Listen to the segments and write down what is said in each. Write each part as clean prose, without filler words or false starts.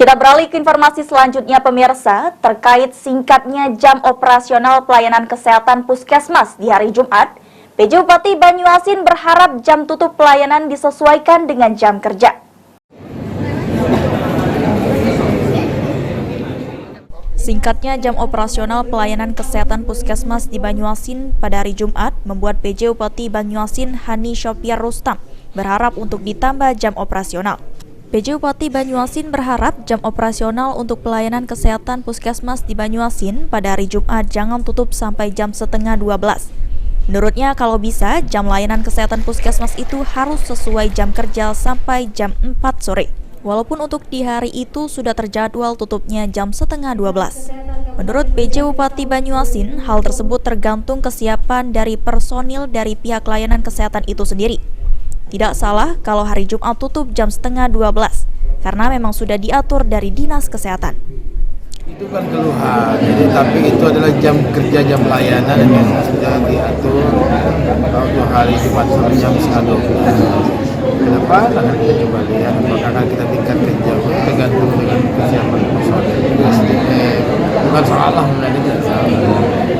Kita beralih ke informasi selanjutnya pemirsa, terkait singkatnya jam operasional pelayanan kesehatan Puskesmas di hari Jumat. PJ Bupati Banyuasin berharap jam tutup pelayanan disesuaikan dengan jam kerja. Singkatnya jam operasional pelayanan kesehatan Puskesmas di Banyuasin pada hari Jumat membuat PJ Bupati Banyuasin Hani Syopiar Rustam berharap untuk ditambah jam operasional. PJ Bupati Banyuasin berharap jam operasional untuk pelayanan kesehatan Puskesmas di Banyuasin pada hari Jumat jangan tutup sampai jam setengah 12. Menurutnya kalau bisa jam layanan kesehatan Puskesmas itu harus sesuai jam kerja sampai jam 4 sore. Walaupun untuk di hari itu sudah terjadwal tutupnya jam setengah 12. Menurut PJ Bupati Banyuasin, hal tersebut tergantung kesiapan dari personil dari pihak layanan kesehatan itu sendiri. Tidak salah kalau hari Jumat tutup jam setengah 12, karena memang sudah diatur dari Dinas Kesehatan. Itu kan keluhan, tapi itu adalah jam kerja, jam layanan yang sudah diatur untuk hari Jumat sampai jam setengah 12. Kenapa? Akan kita coba lihat apakah akan kita tingkatkan jamnya tergantung dengan kesiapan personil. Bukan salah,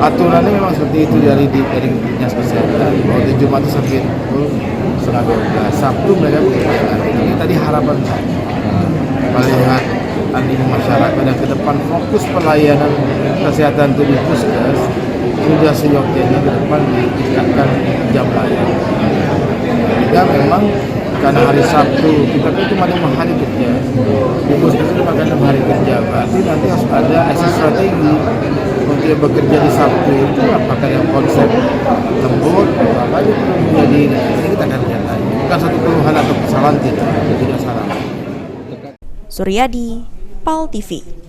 aturannya memang seperti itu dari Dinas Kesehatan. Kalau di Jumat itu sampai setengah 12, Sabtu mereka berkegiatan. Ini tadi harapan saya melihat animo masyarakat dan ke depan fokus pelayanan kesehatan itu di Puskes sudah seyogyanya ke depan ditingkatkan jam layanan. Dan memang karena hari Sabtu kita cuma 5 hari kerja, di Puskes itu cuma 6 hari kerja, berarti nanti harus ada strategi untuk yang bekerja di Sabtu itu apakah yang konsep lembur atau apa itu perlu menjadi ini kita akan lihat lagi. Bukan satu keluhan atau kesalahan tidak salah. Suryadi, PAL TV.